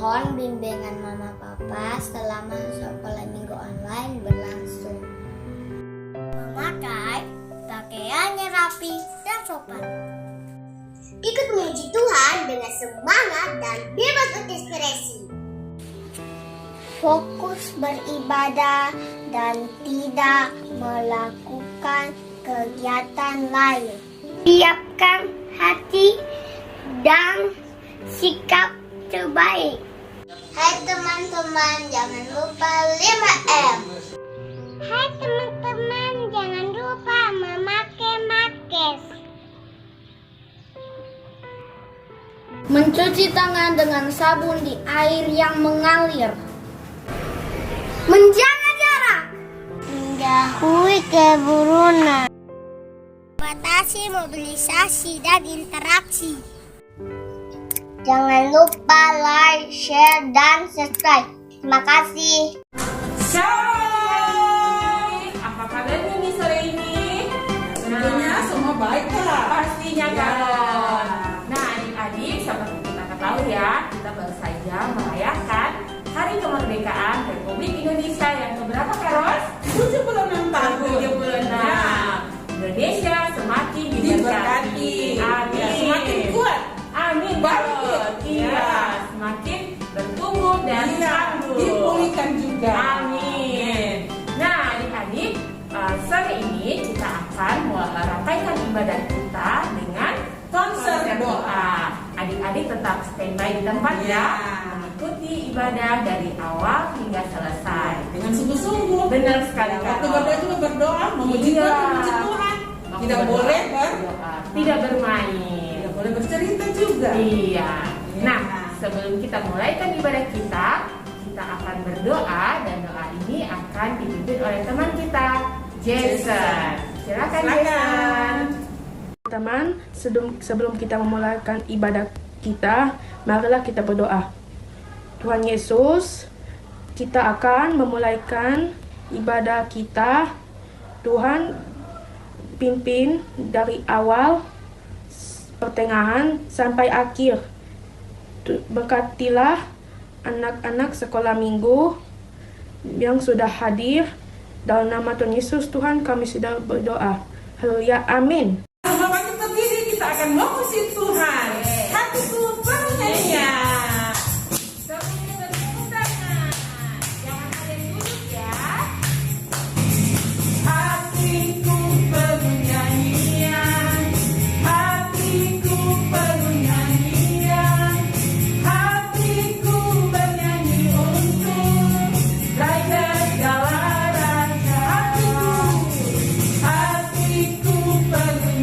Mohon bimbingan Mama Papa selama sekolah minggu online berlangsung. Memakai pakaiannya rapi dan sopan. Ikut memuji Tuhan dengan semangat dan bebas berekspresi. Fokus beribadah dan tidak melakukan kegiatan lain. Siapkan hati dan sikap terbaik. Hai teman-teman, jangan lupa 5M. Hai teman-teman, jangan lupa memakai masker. Mencuci tangan dengan sabun di air yang mengalir. Menjaga jarak. Menjauhi kerumunan. Batasi mobilisasi dan interaksi. Jangan lupa like, share, dan subscribe. Terima kasih. Shalom. Apa kabarnya nih sore ini? Tentunya semua baik lah. Pastinya kan. Nah adik-adik, seperti kita ketahui ya, kita baru saja merayakan Hari Kemerdekaan Republik Indonesia yang keberapa, Karos? 76 tahun. 76. Indonesia semakin diberkati. Amin. Ya, semakin kuat. Amin. Bangkit. Iya, semakin bertumbuh dan tangguh. Dipulihkan juga. Amin. Nah, adik-adik, sore ini kita akan merapaikan ibadah kita dengan konser doa. Adik-adik tetap standby di tempat ya, mengikuti ibadah dari awal hingga selesai Dengan sungguh-sungguh. Benar sekali, Waktu Kak. berdoa juga berdoa, memuji Iya. Tuhan, memuji Tuhan. Waktu Tidak berdoa, boleh berdoa. Tidak bermain. Tidak boleh bercerita juga. Iya. Nah, Iya. sebelum kita mulaikan ibadah kita akan berdoa dan doa ini akan dipimpin oleh teman kita, Jason. Silakan, Jason. Teman, sebelum kita memulakan ibadah kita, marilah kita berdoa. Tuhan Yesus, kita akan memulaikan ibadah kita. Tuhan, pimpin dari awal, pertengahan, sampai akhir. Berkatilah anak-anak sekolah minggu yang sudah hadir. Dalam nama Tuhan Yesus, Tuhan, kami sudah berdoa. Haleluya, amin. Sebelum kita berdiri, kita akan memuji Tuhan. Hatiku bernyanyi. Semuanya bertepuk tangan. Jangan ada yang duduk ya. Hatiku penuh nyanyian, hatiku penuh nyanyian, hatiku bernyanyi untuk Raja segala raja. Hatiku penuh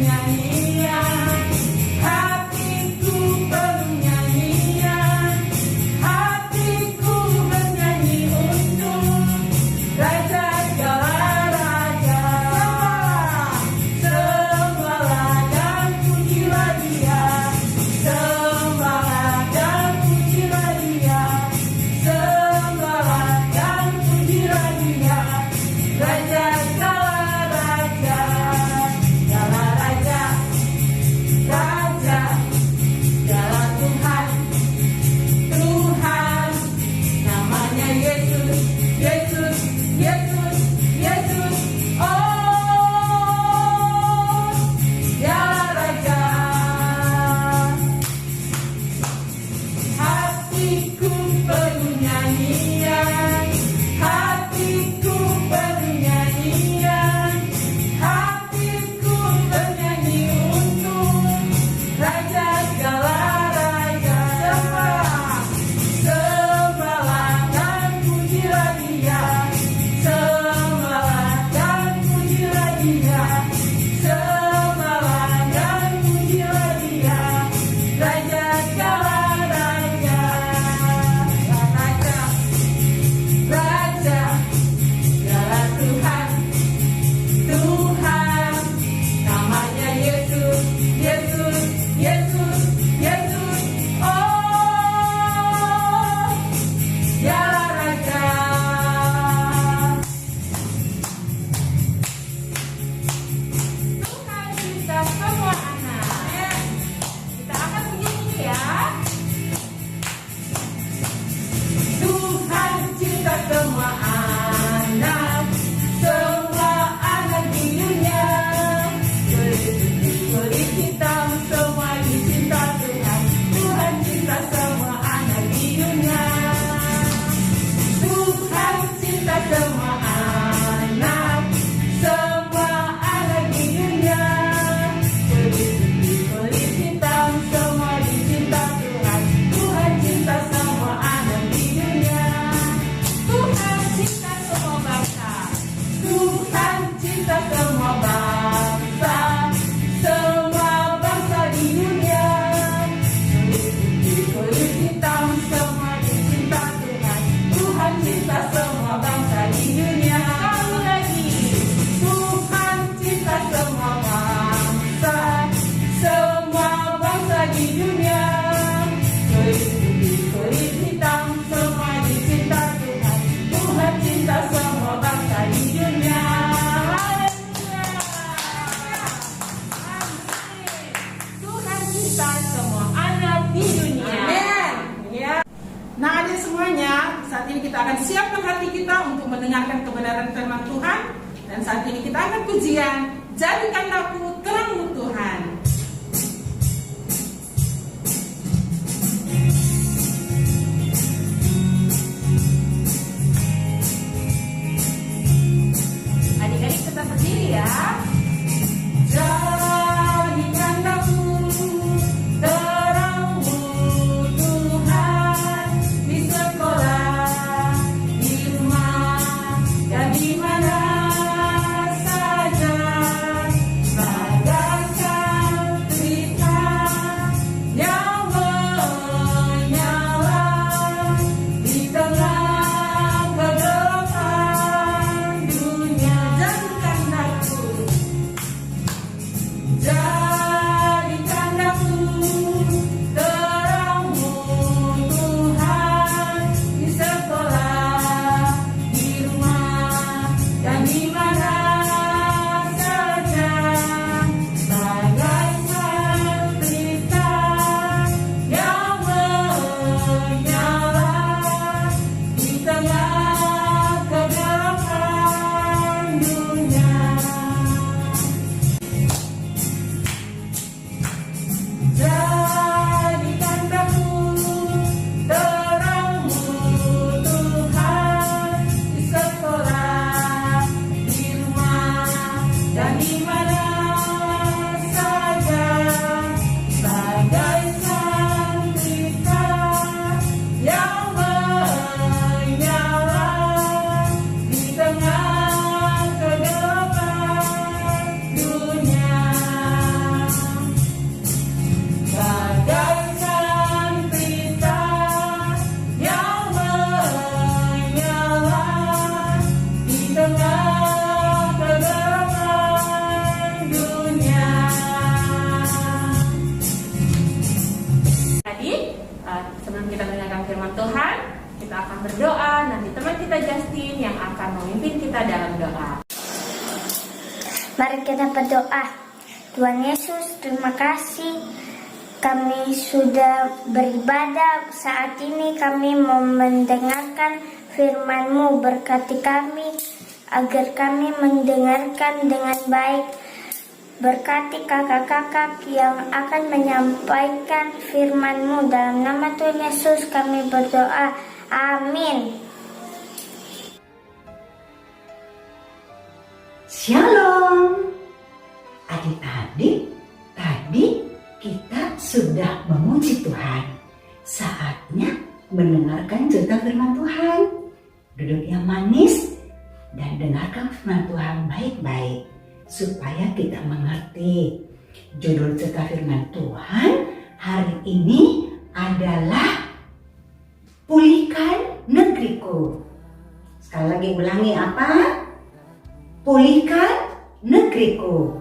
saat ini kita akan siapkan hati kita untuk mendengarkan kebenaran firman Tuhan. Dan saat ini kita akan pujian, jadikanlah aku terangmu Tuhan. Adik-adik tetap berdiri ya. Jadikan aku terangmu Tuhan, di sekolah, di rumah, dan di mana saja, bagaikan cerita yang menyala di tengah kegelapan dunia. Jadikan aku terangmu Tuhan, di sekolah, di rumah, dan di mana saja, bagaikan pelita yang menyala di tengah kegelapan dunia. Jadikan aku terangmu Tuhan, di sekolah, di rumah, dan di mana saja, bagaikan pelita yang menyala di tengah kegelapan dunia. Bagaikan pelita yang menyala di tengah kegelapan dunia. Tadi sebelum kita mendengarkan firman Tuhan, kita akan berdoa. Nanti teman kita Justin yang akan memimpin kita dalam doa. Mari kita berdoa. Tuhan Yesus, terima kasih kami sudah beribadah. Saat ini kami mau mendengarkan firman-Mu. Berkati kami agar kami mendengarkan dengan baik. Berkati kakak-kakak yang akan menyampaikan firman-Mu. Dalam nama Tuhan Yesus kami berdoa. Amin. Shalom, adik-adik. Tadi kita sudah memuji Tuhan. Saatnya mendengarkan cerita firman Tuhan. Duduk yang manis dan dengarkan firman Tuhan baik-baik supaya kita mengerti. Judul cerita firman Tuhan hari ini adalah Pulihkan Negeriku. Sekali lagi ulangi apa? Pulihkan negeriku.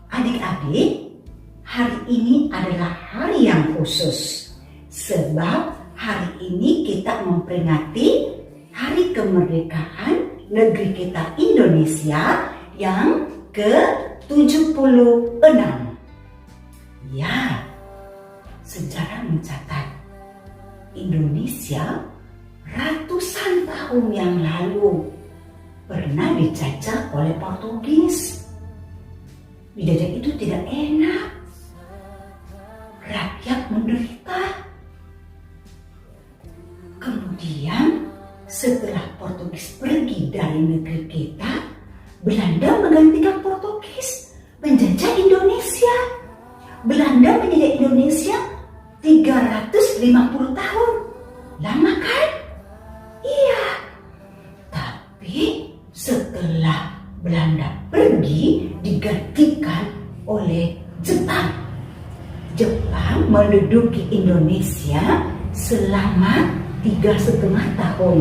Adik-adik, hari ini adalah hari yang khusus. Sebab hari ini kita memperingati hari kemerdekaan negeri kita Indonesia yang ke-76. Ya, sejarah mencatat Indonesia ratusan tahun yang lalu pernah dijajah oleh Portugis. Dijajah itu tidak enak. Rakyat menderita. Kemudian setelah Portugis pergi dari negeri kita, Belanda menggantikan Portugis menjajah Indonesia. Belanda menjajah Indonesia 350 tahun. Lama kan? Iya. Tapi setelah Belanda pergi digantikan oleh Jepang. Jepang menduduki Indonesia selama 3,5 tahun.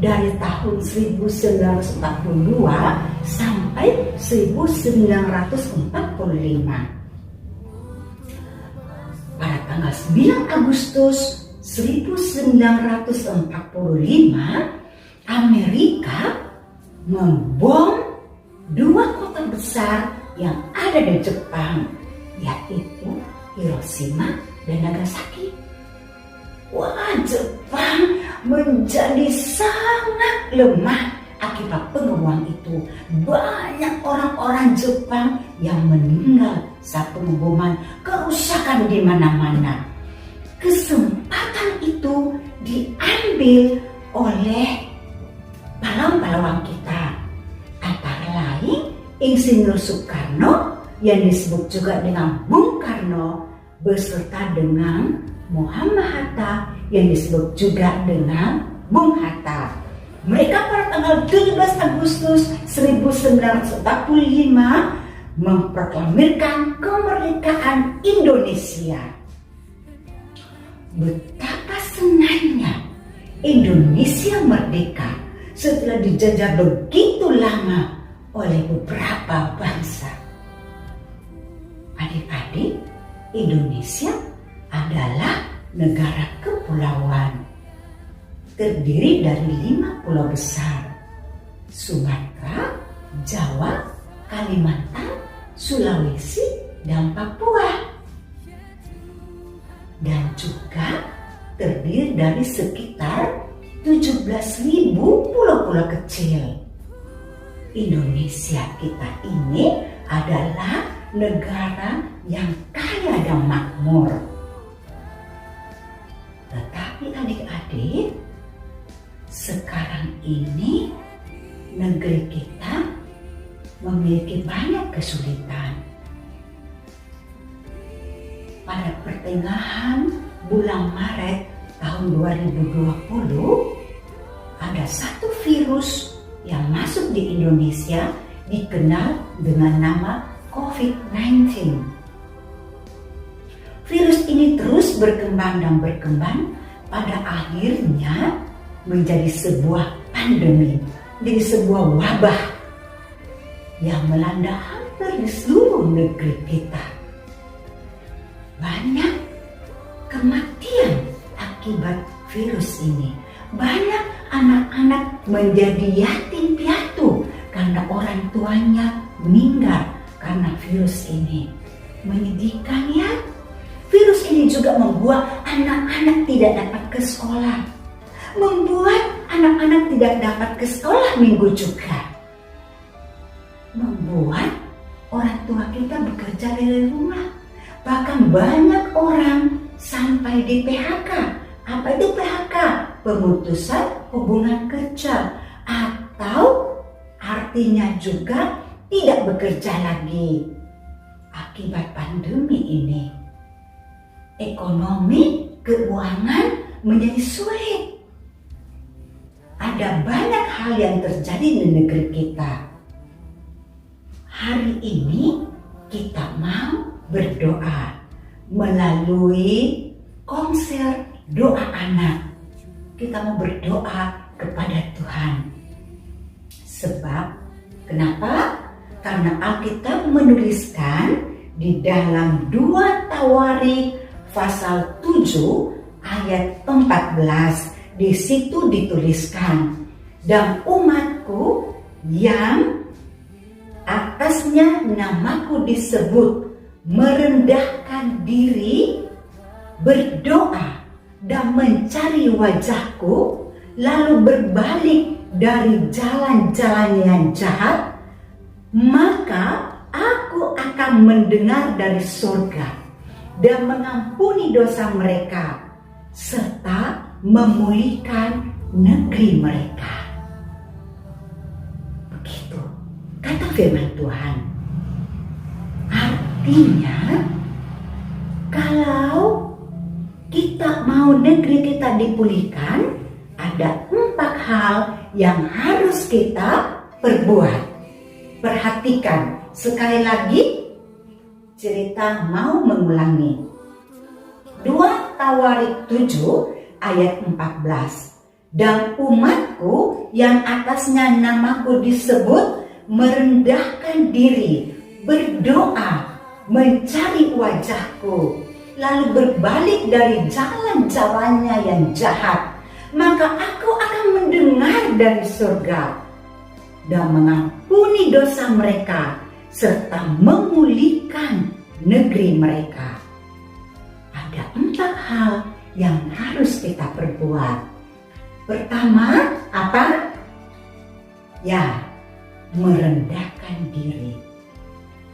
Dari tahun 1942 sampai 1945. Pada tanggal 9 Agustus 1945, Amerika membom 2 kota besar yang ada di Jepang, yaitu Hiroshima dan Nagasaki. Wah, Jepang menjadi sangat lemah akibat pengeboman itu. Banyak orang-orang Jepang yang meninggal saat pengeboman, kerusakan di mana-mana. Kesempatan itu diambil oleh pahlawan-pahlawan kita, antara lain Insinyur Soekarno yang disebut juga dengan Bung Karno, beserta dengan Muhammad Hatta yang disebut juga dengan Bung Hatta. Mereka pada tanggal 17 Agustus 1945 memproklamirkan kemerdekaan Indonesia. Betapa senangnya Indonesia merdeka setelah dijajah begitu lama oleh beberapa bangsa. Adik-adik, Indonesia adalah negara kepulauan, terdiri dari 5 pulau besar: Sumatera, Jawa, Kalimantan, Sulawesi, dan Papua. Dan juga terdiri dari sekitar 17.000 pulau-pulau kecil. Indonesia kita ini adalah negara yang kaya dan makmur. Tetapi adik-adik, sekarang ini negeri kita memiliki banyak kesulitan. Pada pertengahan bulan Maret tahun 2020, ada satu virus yang masuk di Indonesia dikenal dengan nama COVID-19. Virus ini terus berkembang dan berkembang, pada akhirnya menjadi sebuah pandemi, menjadi sebuah wabah yang melanda hampir di seluruh negeri kita. Banyak kematian akibat virus ini. Banyak anak-anak menjadi yatim piatu karena orang tuanya meninggal karena virus ini. Menyedihkan ya. Virus ini juga membuat anak-anak tidak dapat ke sekolah. Membuat anak-anak tidak dapat ke sekolah minggu juga. Membuat orang tua kita bekerja dari rumah. Bahkan banyak orang sampai di PHK. Apa itu PHK? Pemutusan hubungan kerja. Atau artinya juga tidak bekerja lagi. Akibat pandemi ini, ekonomi, keuangan menjadi sulit. Ada banyak hal yang terjadi di negeri kita. Hari ini kita mau berdoa melalui konser doa anak. Kita mau berdoa kepada Tuhan. Sebab kenapa? Karena Alkitab menuliskan di dalam 2 Tawarik pasal 7 ayat 14. Di situ dituliskan, dan umatku yang atasnya namaku disebut merendahkan diri, berdoa dan mencari wajahku, lalu berbalik dari jalan-jalan yang jahat, maka aku akan mendengar dari surga dan mengampuni dosa mereka serta memulihkan negeri mereka. Begitu kata firman Tuhan. Artinya, kalau kita mau negeri kita dipulihkan, ada 4 hal yang harus kita perbuat. Perhatikan sekali lagi, cerita mau mengulangi. 2 Tawarik 7 ayat 14. Dan umatku yang atasnya namaku disebut merendahkan diri, berdoa, mencari wajahku, lalu berbalik dari jalan-jalannya yang jahat, maka aku akan mendengar dari surga dan mengampuni dosa mereka serta memulihkan negeri mereka. Ada 4 hal yang harus kita perbuat. Pertama, apa? Ya, merendahkan diri.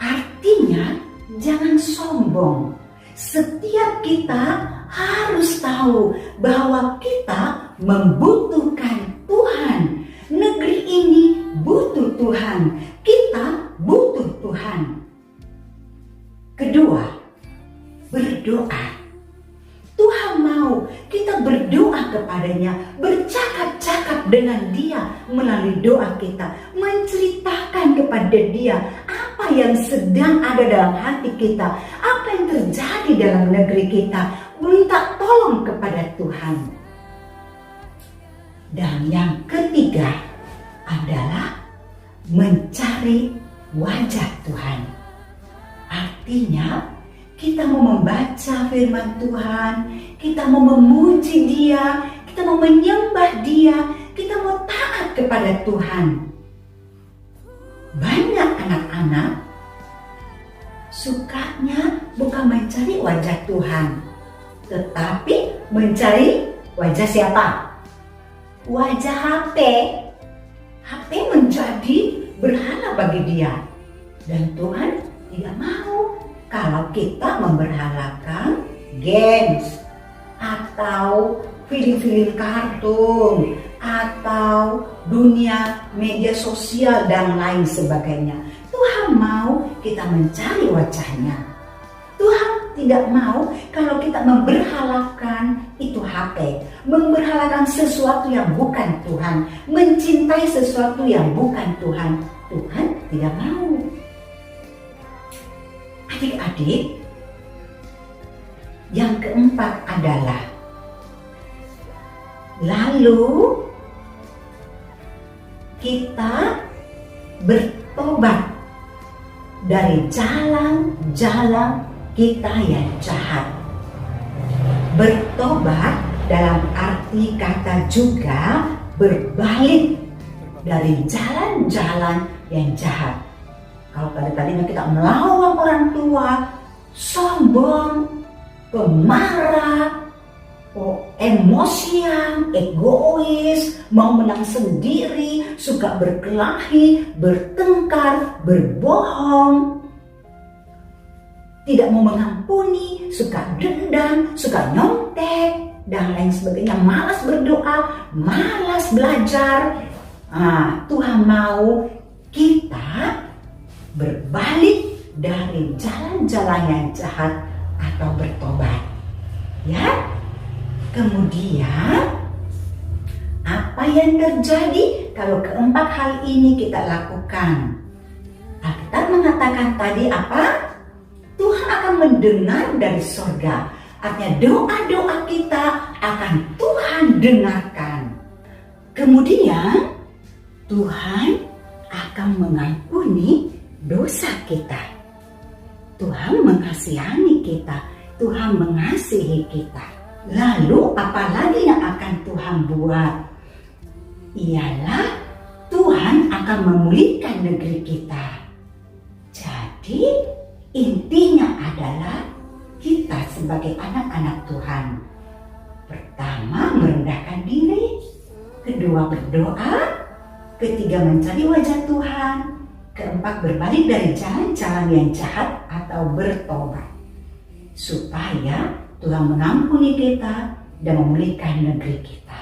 Artinya, jangan sombong. Setiap kita harus tahu bahwa kita membutuhkan Tuhan. Negeri ini butuh Tuhan. Kita butuh Tuhan. Kedua, berdoa. Tuhan mau kita berdoa kepadanya, bercakap-cakap dengan Dia melalui doa kita, menceritakan kepada Dia apa yang sedang ada dalam hati kita, apa yang terjadi dalam negeri kita, minta tolong kepada Tuhan. Dan yang ketiga adalah mencari wajah Tuhan. Artinya, kita mau membaca firman Tuhan, kita mau memuji Dia, kita mau menyembah Dia, kita mau taat kepada Tuhan. Banyak anak-anak sukanya bukan mencari wajah Tuhan, tetapi mencari wajah siapa? Wajah HP. HP menjadi berhala bagi dia. Dan Tuhan tidak mau kalau kita memberhalakan games atau film-film kartun atau dunia media sosial dan lain sebagainya. Tuhan mau kita mencari wajahnya. Tuhan tidak mau kalau kita memberhalakan itu HP, memberhalakan sesuatu yang bukan Tuhan, mencintai sesuatu yang bukan Tuhan. Tuhan tidak mau. Adik-adik, yang keempat adalah lalu kita bertobat dari jalan-jalan kita yang jahat. Bertobat dalam arti kata juga berbalik dari jalan-jalan yang jahat. Kalau tadi-tadinya kita melawan orang tua, sombong, pemarah, emosian, egois, mau menang sendiri, suka berkelahi, bertengkar, berbohong, tidak mau mengampuni, suka dendam, suka nyontek, dan lain sebagainya, malas berdoa, malas belajar. Tuhan mau kita berbalik dari jalan-jalan yang jahat atau bertobat. Ya. Kemudian apa yang terjadi kalau keempat hal ini kita lakukan? Alkitab mengatakan tadi apa? Tuhan akan mendengar dari surga. Artinya doa-doa kita akan Tuhan dengarkan. Kemudian Tuhan akan mengampuni dosa kita. Tuhan mengasihani kita. Tuhan mengasihi kita. Lalu apalagi yang akan Tuhan buat? Ialah Tuhan akan memulihkan negeri kita. Jadi intinya adalah kita sebagai anak-anak Tuhan, pertama merendahkan diri, kedua berdoa, ketiga mencari wajah Tuhan, keempat berbalik dari jalan-jalan yang jahat atau bertobat, supaya Tuhan mengampuni kita dan memulihkan negeri kita.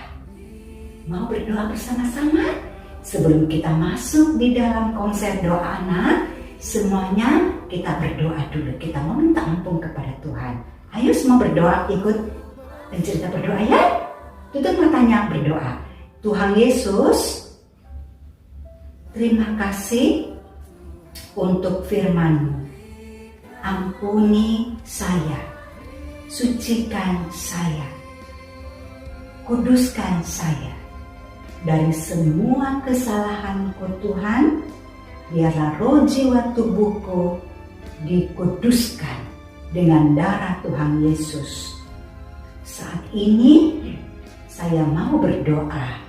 Mau berdoa bersama-sama? Sebelum kita masuk di dalam konser doa anak, semuanya kita berdoa dulu. Kita mau minta ampun kepada Tuhan. Ayo semua berdoa, ikut cerita berdoa ya. Tutup matanya, berdoa. Tuhan Yesus, terima kasih untuk firman-Mu. Ampuni saya, sucikan saya, kuduskan saya dari semua kesalahanku Tuhan. Biarlah roh jiwa tubuhku dikuduskan dengan darah Tuhan Yesus. Saat ini saya mau berdoa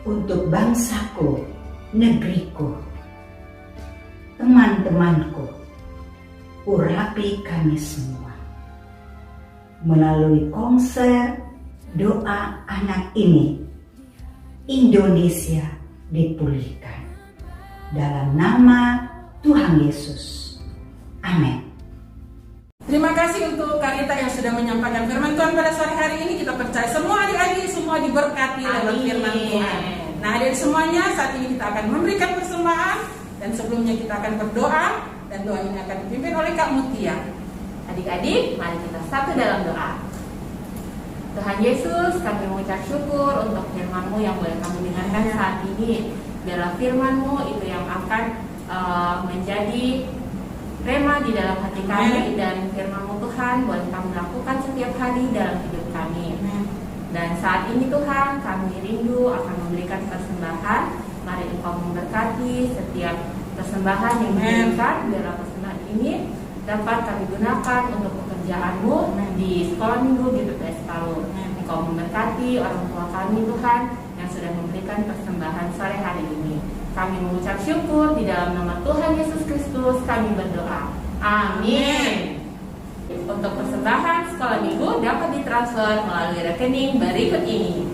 untuk bangsaku, negeriku, teman-temanku. Urapi kami semua. Melalui konser doa anak ini, Indonesia dipulihkan. Dalam nama Tuhan Yesus. Amin. Terima kasih untuk Kak Rita yang sudah menyampaikan firman Tuhan pada sore hari ini. Kita percaya semua adik-adik semua diberkati lewat firman Tuhan. Nah, adik semuanya, saat ini kita akan memberikan persembahan dan sebelumnya kita akan berdoa dan doa ini akan dipimpin oleh Kak Mutia. Adik-adik, mari kita satu dalam doa. Tuhan Yesus, kami mengucap syukur untuk firman-Mu yang boleh kami dengarkan saat ini. Biarlah firman-Mu itu yang akan menjadi rema di dalam hati kami, dan firman-Mu Tuhan boleh kami lakukan setiap hari dalam hidup kami. Dan saat ini Tuhan, kami rindu akan memberikan persembahan. Mari Engkau memberkati setiap persembahan yang diberikan. Biarlah persembahan ini dapat kami gunakan untuk pekerjaan-Mu di sekolah minggu GPPS Palu. Engkau memberkati orang tua kami Tuhan yang sudah memberikan persembahan sore hari ini. Kami mengucap syukur di dalam nama Tuhan Yesus Kristus kami berdoa. Amin. Untuk persembahan sekolah minggu dapat ditransfer melalui rekening berikut ini.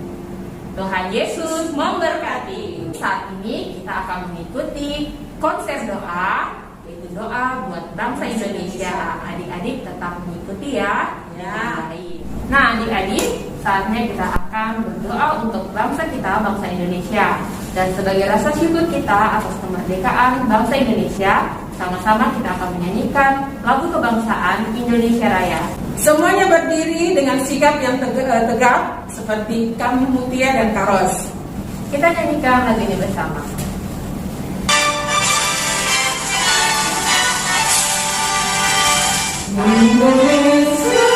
Tuhan Yesus memberkati. Saat ini kita akan mengikuti konser doa, yaitu doa buat bangsa Indonesia. Adik-adik tetap mengikuti ya. Baik. Nah, adik-adik, saatnya kita akan berdoa untuk bangsa kita, bangsa Indonesia. Dan sebagai rasa syukur kita atas kemerdekaan bangsa Indonesia, sama-sama kita akan menyanyikan lagu kebangsaan Indonesia Raya. Semuanya berdiri dengan sikap yang tegap seperti kami Mutia dan Karos. Kita nyanyikan lagu ini bersama. Indonesia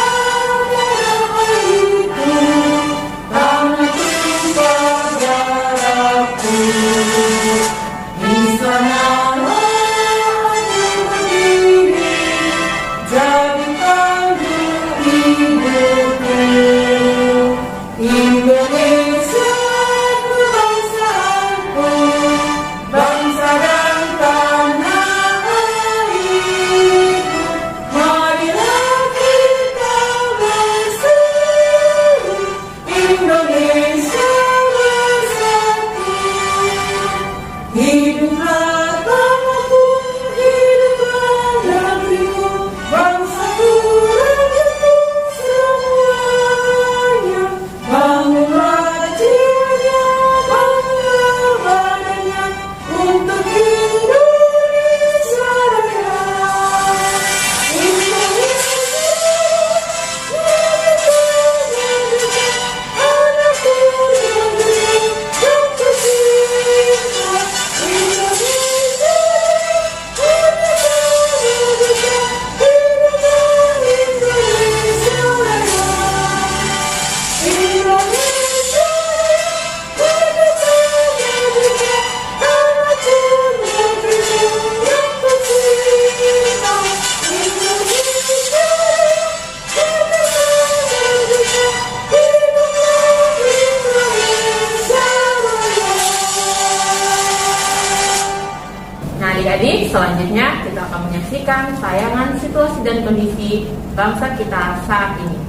Adik-adik, selanjutnya kita akan menyaksikan tayangan situasi dan kondisi bangsa kita saat ini.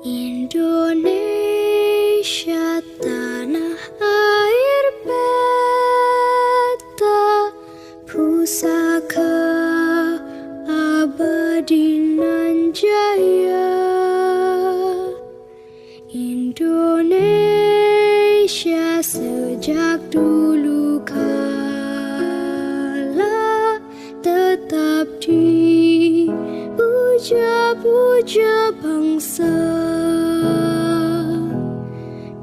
Indonesia tanah air beta, pusaka abadi nan jaya. Indonesia sejak dulu kala tetap dipuja-puja bangsa.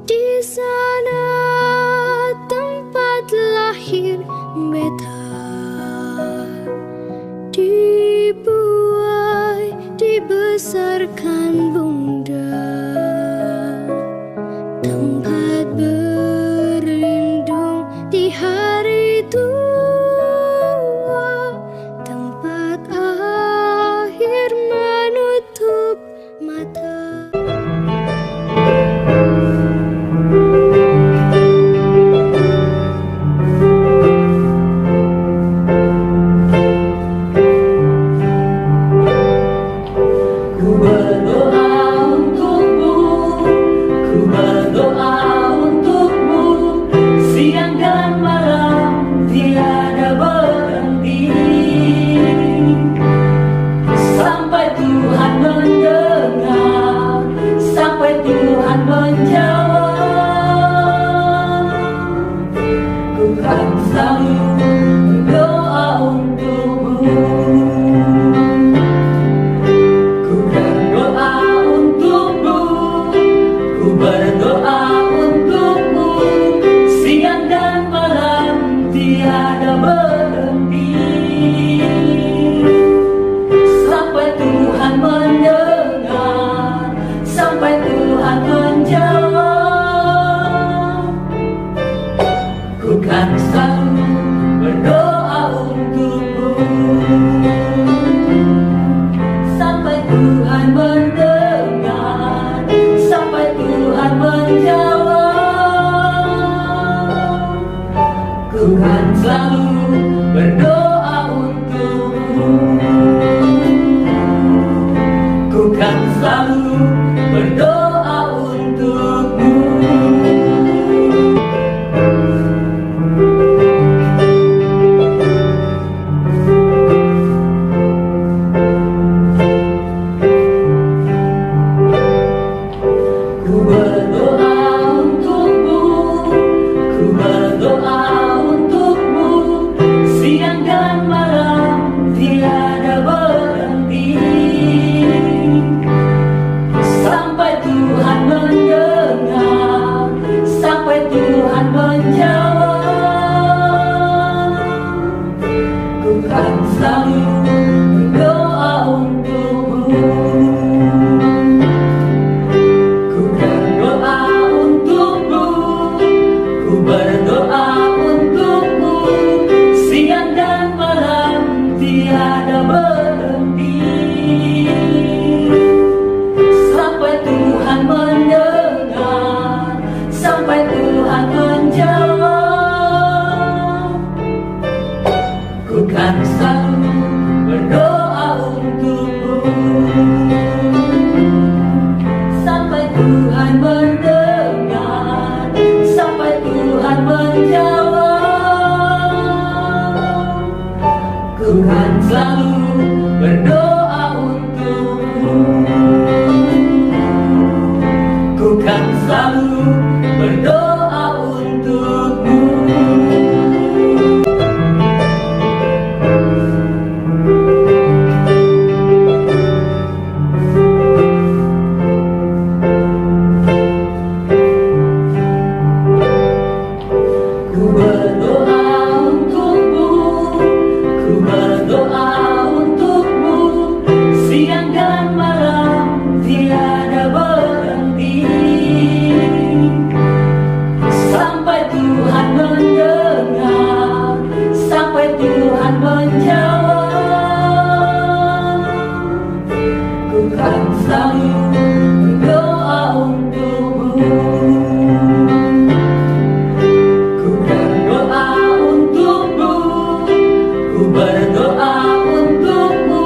Di sana tempat lahir beta, dibuai, dibesarkan bunda, tempat berlindung di hari tua, tempat akhir menutup mata. Ku berdoa untukmu, ku berdoa untukmu, siang dan malam tiada berhenti, sampai Tuhan mendengar, sampai Tuhan menjawab. Ku kan selalu berdoa untukmu. Ku berdoa untukmu, ku berdoa untukmu, siang dan malam tiada berhenti, sampai Tuhan mendengar, sampai Tuhan menjawab. Ku kan selalu berdoa untukmu, sampai Tuhan mendengar, sampai Tuhan menjawab. Ku kan selalu berdoa untukmu, ku kan selalu berdoa untukmu. Ku berdoa untukmu, ku berdoa untukmu, siang dan malam tiada berhenti, sampai Tuhan mendengar, sampai Tuhan menjawab. Ku kan selalu berdoa untukmu, ku berdoa untukmu, ku berdoa untukmu, siang dan malam tiada berhenti, sampai Tuhan mendengar, sampai Tuhan menjawab. Ku kan selalu berdoa untukmu, sampai Tuhan mendengar, sampai Tuhan menjawab. Ku kan selalu berdoa untukmu, ku kan selalu berdoa untukmu. Ku berdoa untukmu, ku berdoa untukmu, siang dan malam tiada berhenti, sampai Tuhan mendengar, sampai Tuhan menjawab. Ku kan selalu berdoa untukmu, ku berdoa untukmu, ku berdoa untukmu,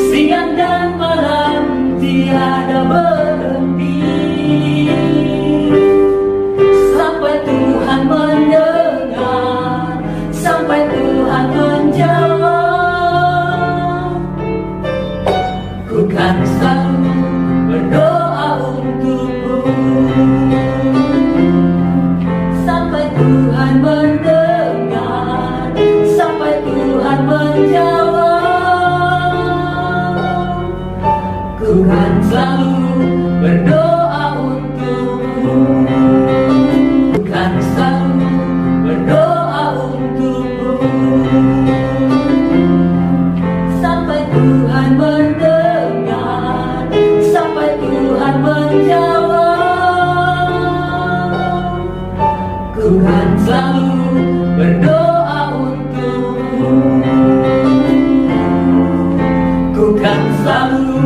siang dan malam tiada berhenti, sampai Tuhan mendengar, sampai Tuhan menjawab. Ku kan selalu berdoa untukmu, sampai Tuhan mendengar, sampai Tuhan menjawab. Ku kan selalu berdoa untukmu, ku kan selalu berdoa untukmu, sampai Tuhan mendengar, sampai Tuhan menjawab. Ku kan selalu berdoa untukmu, ku kan selalu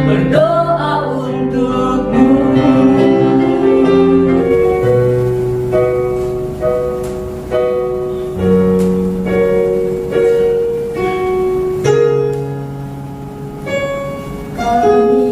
berdoa untukmu. Kami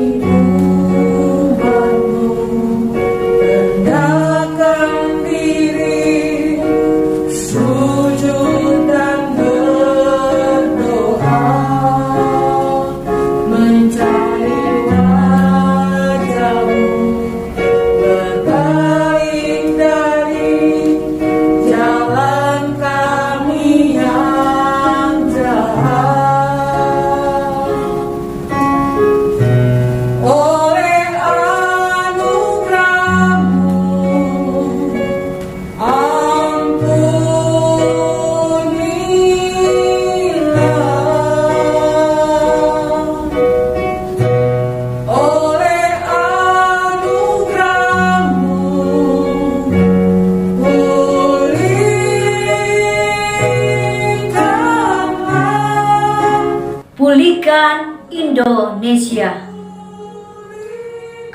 Indonesia.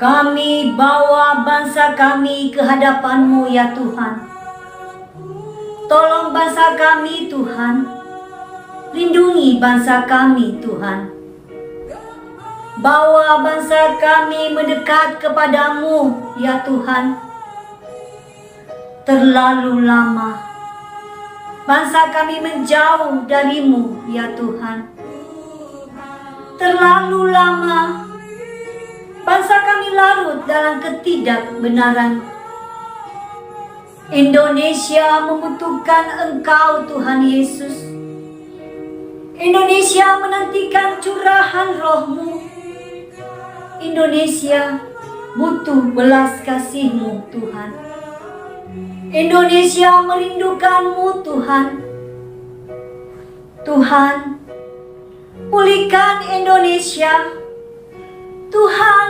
Kami bawa bangsa kami ke hadapan-Mu ya Tuhan. Tolong bangsa kami Tuhan. Lindungi bangsa kami Tuhan. Bawa bangsa kami mendekat kepadamu ya Tuhan. Terlalu lama bangsa kami menjauh dari-Mu ya Tuhan. Terlalu lama bangsa kami larut dalam ketidakbenaran. Indonesia membutuhkan Engkau Tuhan Yesus. Indonesia menantikan curahan Roh-Mu. Indonesia butuh belas kasih-Mu Tuhan. Indonesia merindukan-Mu Tuhan. Tuhan, pulihkan Indonesia. Tuhan,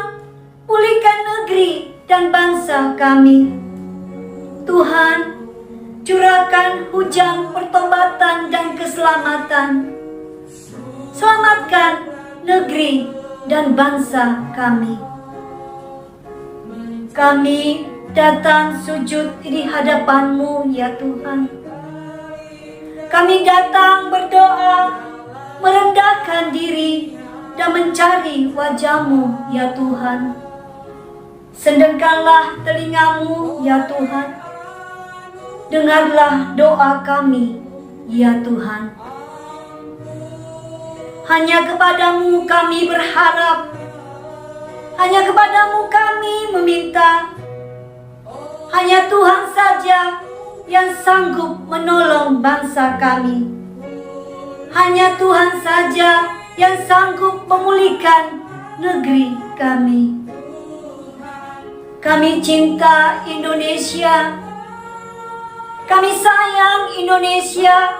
pulihkan negeri dan bangsa kami. Tuhan, curahkan hujan pertobatan dan keselamatan. Selamatkan negeri dan bangsa kami. Kami datang sujud di hadapan-Mu ya Tuhan. Kami datang berdoa, merendahkan diri dan mencari wajah-Mu ya Tuhan. Sendengkanlah telinga-Mu ya Tuhan. Dengarlah doa kami ya Tuhan. Hanya kepadamu kami berharap. Hanya kepadamu kami meminta. Hanya Tuhan saja yang sanggup menolong bangsa kami. Hanya Tuhan saja yang sanggup memulihkan negeri kami. Kami cinta Indonesia. Kami sayang Indonesia.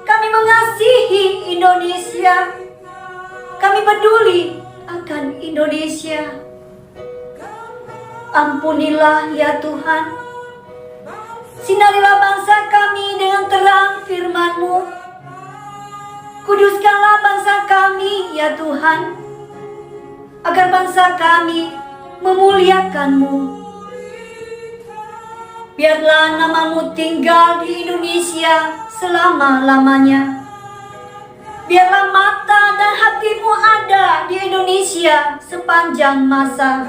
Kami mengasihi Indonesia. Kami peduli akan Indonesia. Ampunilah ya Tuhan. Sinarilah bangsa kami dengan terang firman-Mu. Kuduskanlah bangsa kami ya Tuhan, agar bangsa kami memuliakan-Mu. Biarlah nama-Mu tinggal di Indonesia selama-lamanya. Biarlah mata dan hati-Mu ada di Indonesia sepanjang masa.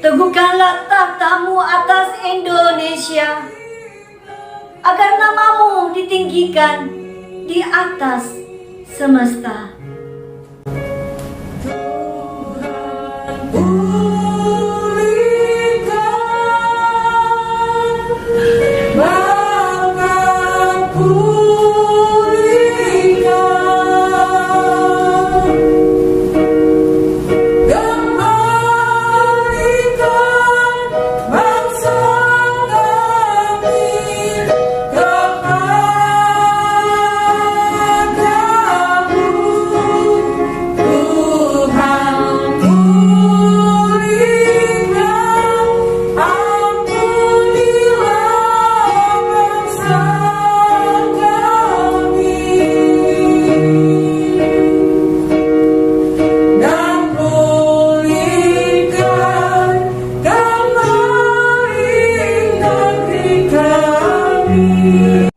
Teguhkanlah tahta-Mu atas Indonesia, agar nama-Mu ditinggikan di atas semesta.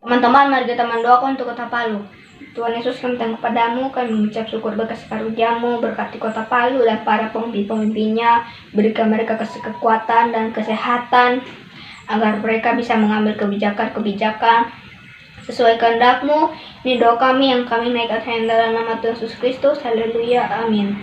Teman-teman, mari kita mendoakan untuk kota Palu. Tuhan Yesus, kami datang kepadamu, kami mengucap syukur berkat karunia-Mu, berkati kota Palu dan para pemimpin-pemimpinnya, berikan mereka kekuatan dan kesehatan, agar mereka bisa mengambil kebijakan-kebijakan sesuai kehendak-Mu. Ini doa kami yang kami naikkan dalam nama Tuhan Yesus Kristus. Haleluya, amin.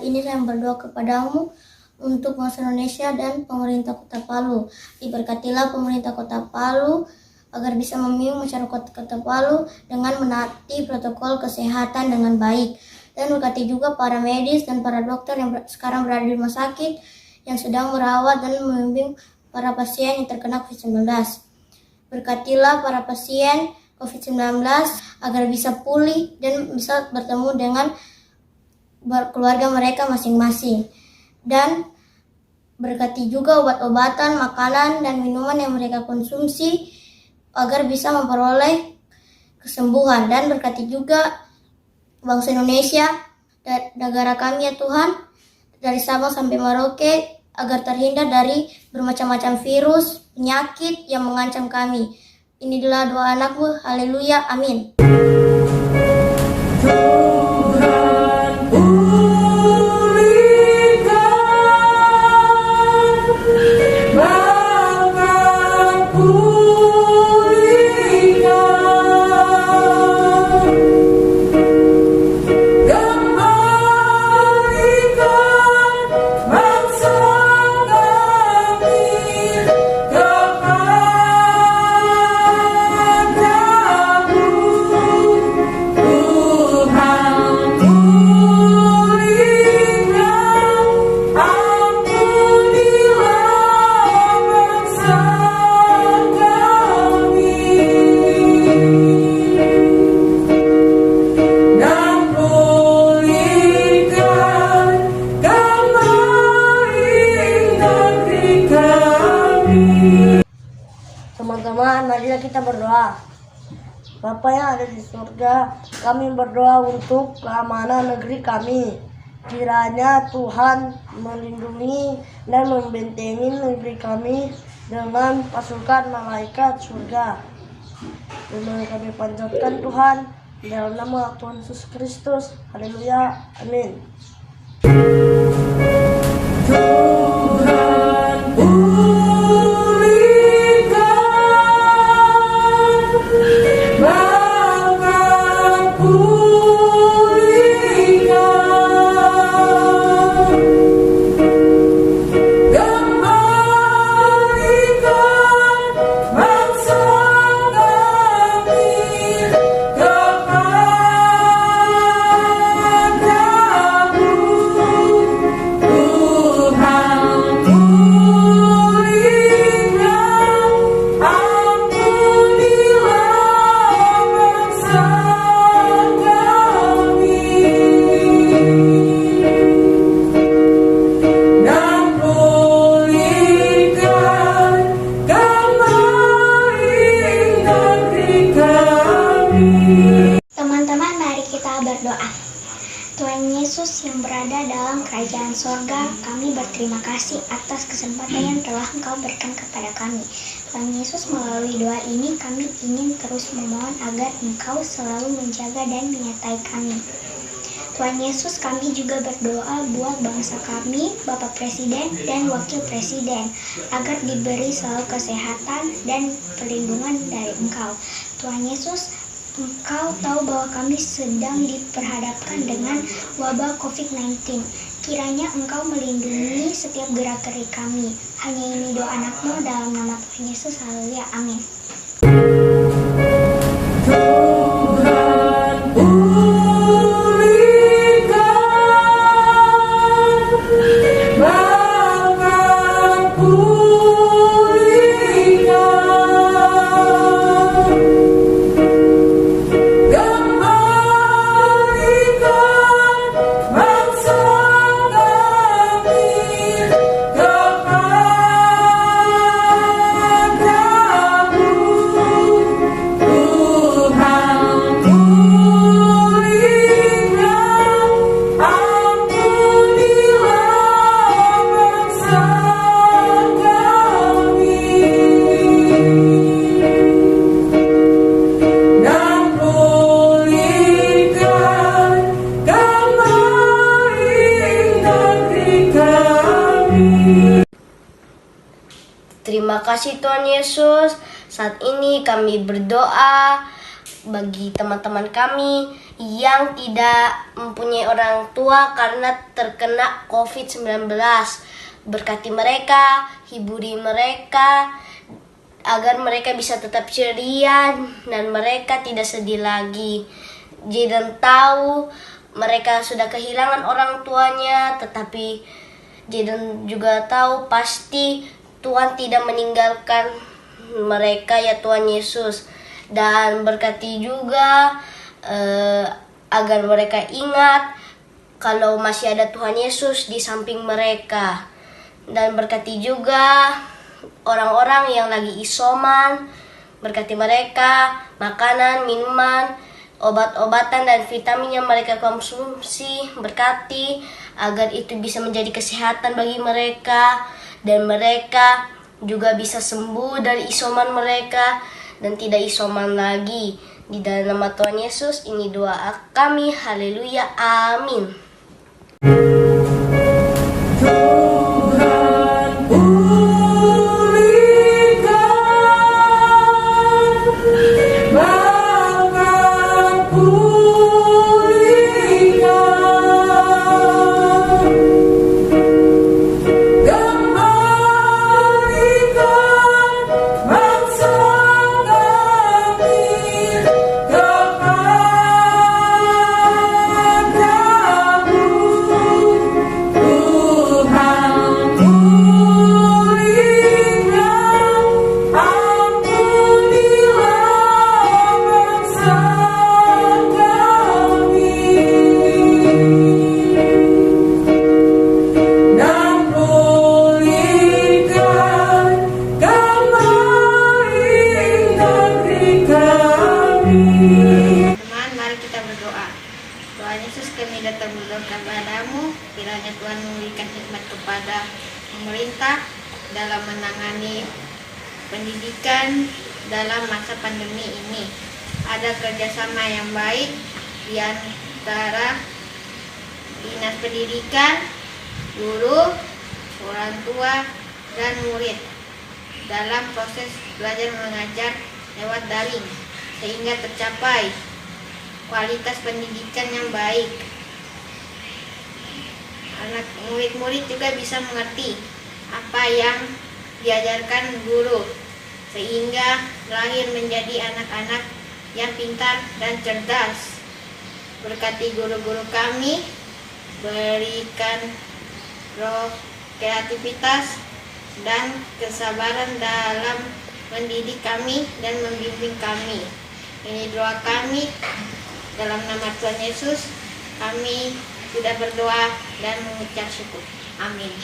ini saya berdoa kepadamu untuk bangsa Indonesia dan pemerintah Kota Palu. Diberkatilah pemerintah Kota Palu agar bisa membimbing masyarakat Kota Palu dengan menaati protokol kesehatan dengan baik. Dan berkati juga para medis dan para dokter yang sekarang berada di rumah sakit yang sedang merawat dan membimbing para pasien yang terkena COVID-19. Berkatilah para pasien COVID-19 agar bisa pulih dan bisa bertemu dengan keluarga mereka masing-masing. Dan berkati juga obat-obatan, makanan, dan minuman yang mereka konsumsi agar bisa memperoleh kesembuhan. Dan berkati juga bangsa Indonesia dan negara kami ya Tuhan, dari Sabang sampai Merauke, agar terhindar dari bermacam-macam virus, penyakit yang mengancam kami. Inilah doa anakmu, haleluya, amin. Teman-teman, marilah kita berdoa. Bapa yang ada di surga, kami berdoa untuk keamanan negeri kami. Kiranya Tuhan melindungi dan membentengi negeri kami dengan pasukan malaikat surga. Dan kami panjatkan Tuhan dalam nama Tuhan Yesus Kristus. Haleluya, amin. Teman-teman, mari kita berdoa. Tuhan Yesus yang berada dalam kerajaan sorga, kami berterima kasih atas kesempatan yang telah Engkau berikan kepada kami. Tuhan Yesus, melalui doa ini kami ingin terus memohon agar Engkau selalu menjaga dan menyertai kami. Tuhan Yesus, kami juga berdoa buat bangsa kami, Bapak Presiden dan Wakil Presiden, agar diberi selalu kesehatan dan perlindungan dari Engkau. Tuhan Yesus, Engkau tahu bahwa kami sedang diperhadapkan dengan wabah COVID-19. Kiranya Engkau melindungi setiap gerak-gerik kami. Hanya ini doa anakmu dalam nama Tuhan Yesus. Haleluya, amin. Terima kasih Tuhan Yesus. Saat ini kami berdoa bagi teman-teman kami yang tidak mempunyai orang tua karena terkena COVID-19. Berkati mereka, hiburi mereka, agar mereka bisa tetap ceria dan mereka tidak sedih lagi. Jaden tahu mereka sudah kehilangan orang tuanya, tetapi Jaden juga tahu pasti Tuhan tidak meninggalkan mereka, ya Tuhan Yesus. Dan berkati juga agar mereka ingat kalau masih ada Tuhan Yesus di samping mereka. Dan berkati juga orang-orang yang lagi isoman, berkati mereka makanan, minuman, obat-obatan dan vitamin yang mereka konsumsi. Berkati agar itu bisa menjadi kesehatan bagi mereka, dan mereka juga bisa sembuh dari isoman mereka dan tidak isoman lagi. Di dalam nama Tuhan Yesus ini doa kami. Haleluya, amin. Kiranya Tuhan memberikan hikmat kepada pemerintah dalam menangani pendidikan dalam masa pandemi ini. Ada kerjasama yang baik di antara dinas pendidikan, guru, orang tua, dan murid dalam proses belajar mengajar lewat daring, sehingga tercapai kualitas pendidikan yang baik. Anak murid-murid juga bisa mengerti apa yang diajarkan guru, sehingga lahir menjadi anak-anak yang pintar dan cerdas. Berkati guru-guru kami, berikan roh kreativitas dan kesabaran dalam mendidik kami dan membimbing kami. Ini doa kami, dalam nama Tuhan Yesus kami sudah berdoa dan mengucap syukur. Amin.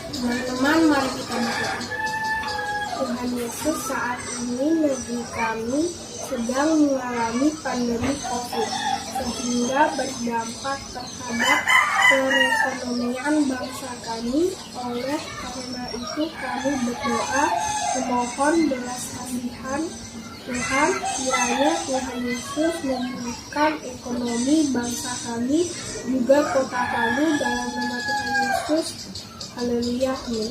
Teman-teman, mari kita berdoa. Tuhan Yesus, saat ini negeri kami sedang mengalami pandemi COVID, sehingga berdampak terhadap perekonomian bangsa kami. Oleh karena itu kami berdoa memohon belas kasihan Tuhan, kiranya Tuhan Yesus memulihkan ekonomi bangsa kami, juga kota Palu, dalam nama Tuhan Yesus. Haleluya, amin.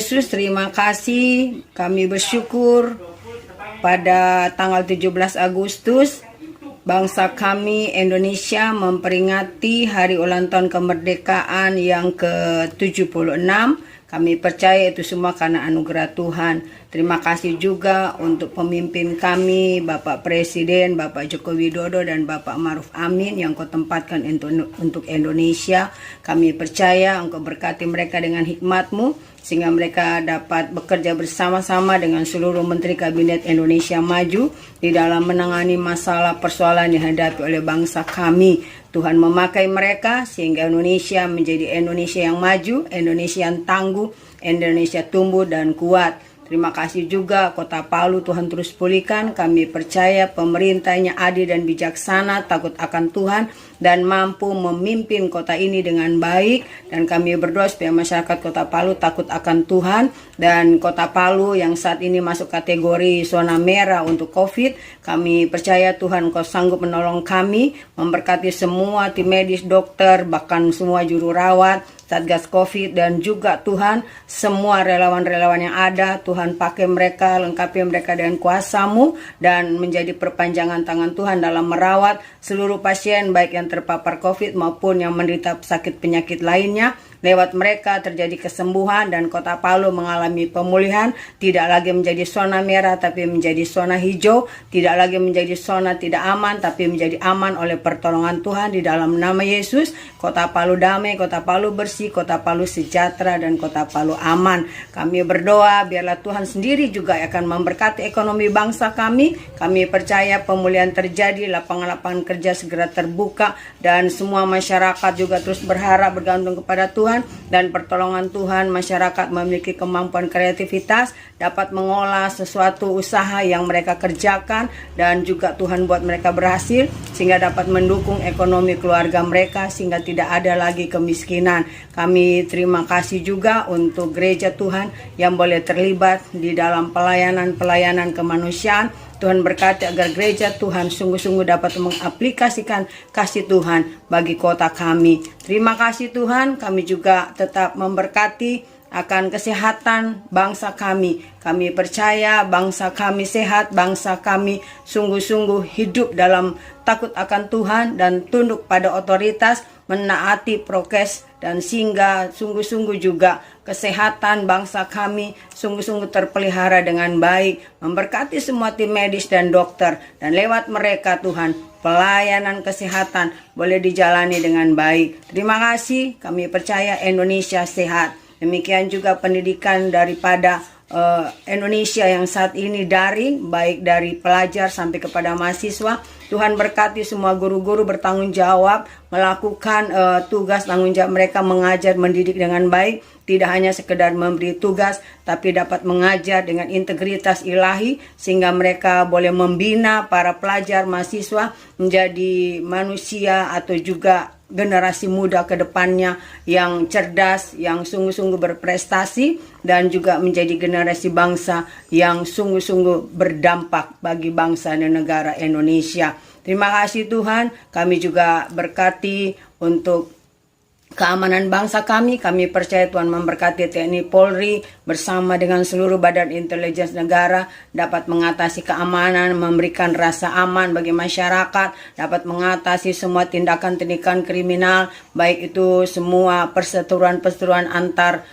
Yesus, terima kasih. Kami bersyukur pada tanggal 17 Agustus bangsa kami Indonesia memperingati hari ulang tahun kemerdekaan yang ke-76. Kami percaya itu semua karena anugerah Tuhan. Terima kasih juga untuk pemimpin kami, Bapak Presiden, Bapak Joko Widodo dan Bapak Ma'ruf Amin yang Kau tempatkan untuk Indonesia. Kami percaya Engkau berkati mereka dengan hikmat-Mu sehingga mereka dapat bekerja bersama-sama dengan seluruh Menteri Kabinet Indonesia Maju di dalam menangani masalah persoalan yang dihadapi oleh bangsa kami. Tuhan memakai mereka sehingga Indonesia menjadi Indonesia yang maju, Indonesia yang tangguh, Indonesia tumbuh dan kuat. Terima kasih juga Kota Palu Tuhan terus pulihkan. Kami percaya pemerintahnya adil dan bijaksana, takut akan Tuhan dan mampu memimpin kota ini dengan baik. Dan kami berdoa supaya masyarakat Kota Palu takut akan Tuhan. Dan Kota Palu yang saat ini masuk kategori zona merah untuk COVID, kami percaya Tuhan Kau sanggup menolong kami, memberkati semua tim medis, dokter, bahkan semua juru rawat, Satgas COVID, dan juga Tuhan semua relawan-relawan yang ada. Tuhan pakai mereka, lengkapi mereka dengan kuasa-Mu dan menjadi perpanjangan tangan Tuhan dalam merawat seluruh pasien baik yang terpapar COVID maupun yang menderita sakit penyakit lainnya. Lewat mereka terjadi kesembuhan dan Kota Palu mengalami pemulihan, tidak lagi menjadi zona merah tapi menjadi zona hijau, tidak lagi menjadi zona tidak aman tapi menjadi aman oleh pertolongan Tuhan di dalam nama Yesus. Kota Palu damai, Kota Palu bersih, Kota Palu sejahtera dan Kota Palu aman. Kami berdoa biarlah Tuhan sendiri juga akan memberkati ekonomi bangsa kami. Kami percaya pemulihan terjadi, lapangan-lapangan kerja segera terbuka dan semua masyarakat juga terus berharap bergantung kepada Tuhan. Dan pertolongan Tuhan, masyarakat memiliki kemampuan kreativitas, dapat mengolah sesuatu usaha yang mereka kerjakan dan juga Tuhan buat mereka berhasil sehingga dapat mendukung ekonomi keluarga mereka sehingga tidak ada lagi kemiskinan. Kami terima kasih juga untuk gereja Tuhan yang boleh terlibat di dalam pelayanan kemanusiaan. Tuhan berkati agar gereja Tuhan sungguh-sungguh dapat mengaplikasikan kasih Tuhan bagi kota kami. Terima kasih Tuhan, kami juga tetap memberkati akan kesehatan bangsa kami. Kami percaya bangsa kami sehat, bangsa kami sungguh-sungguh hidup dalam takut akan Tuhan dan tunduk pada otoritas, menaati prokes dan sehingga sungguh-sungguh juga kesehatan bangsa kami sungguh-sungguh terpelihara dengan baik. Memberkati semua tim medis dan dokter dan lewat mereka Tuhan pelayanan kesehatan boleh dijalani dengan baik. Terima kasih, kami percaya Indonesia sehat. Demikian juga pendidikan daripada Indonesia yang saat ini daring, baik dari pelajar sampai kepada mahasiswa. Tuhan berkati semua guru-guru bertanggung jawab melakukan tugas tanggung jawab mereka, mengajar, mendidik dengan baik. Tidak hanya sekedar memberi tugas, tapi dapat mengajar dengan integritas ilahi sehingga mereka boleh membina para pelajar, mahasiswa menjadi manusia atau juga generasi muda ke depannya yang cerdas, yang sungguh-sungguh berprestasi dan juga menjadi generasi bangsa yang sungguh-sungguh berdampak bagi bangsa dan negara Indonesia. Terima kasih Tuhan, kami juga berkati untuk keamanan bangsa kami. Kami percaya Tuhan memberkati TNI Polri bersama dengan seluruh badan intelijen negara dapat mengatasi keamanan, memberikan rasa aman bagi masyarakat, dapat mengatasi semua tindakan-tindakan kriminal, baik itu semua perseteruan antar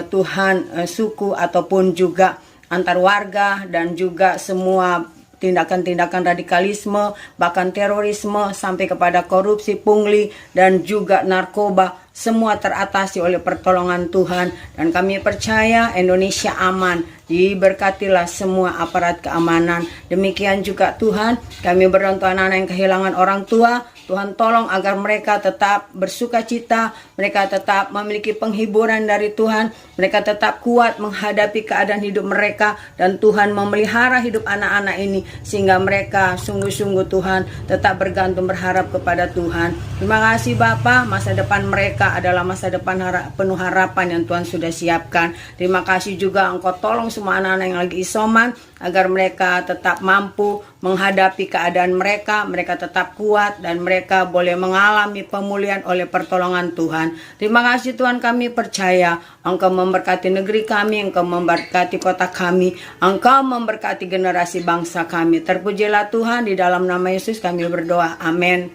Tuhan suku ataupun juga antar warga dan juga semua tindakan-tindakan radikalisme, bahkan terorisme sampai kepada korupsi, pungli dan juga narkoba, semua teratasi oleh pertolongan Tuhan. Dan kami percaya Indonesia aman, diberkatilah semua aparat keamanan. Demikian juga Tuhan, kami berdoa untuk anak-anak yang kehilangan orang tua. Tuhan tolong agar mereka tetap bersuka cita, mereka tetap memiliki penghiburan dari Tuhan, mereka tetap kuat menghadapi keadaan hidup mereka, dan Tuhan memelihara hidup anak-anak ini sehingga mereka sungguh-sungguh Tuhan tetap bergantung berharap kepada Tuhan. Terima kasih Bapa, masa depan mereka adalah masa depan penuh harapan yang Tuhan sudah siapkan. Terima kasih juga Engkau tolong semua anak-anak yang lagi isoman agar mereka tetap mampu menghadapi keadaan mereka tetap kuat dan mereka mereka boleh mengalami pemulihan oleh pertolongan Tuhan. Terima kasih Tuhan, kami percaya Engkau memberkati negeri kami, Engkau memberkati kota kami, Engkau memberkati generasi bangsa kami. Terpujilah Tuhan, di dalam nama Yesus kami berdoa. Amin.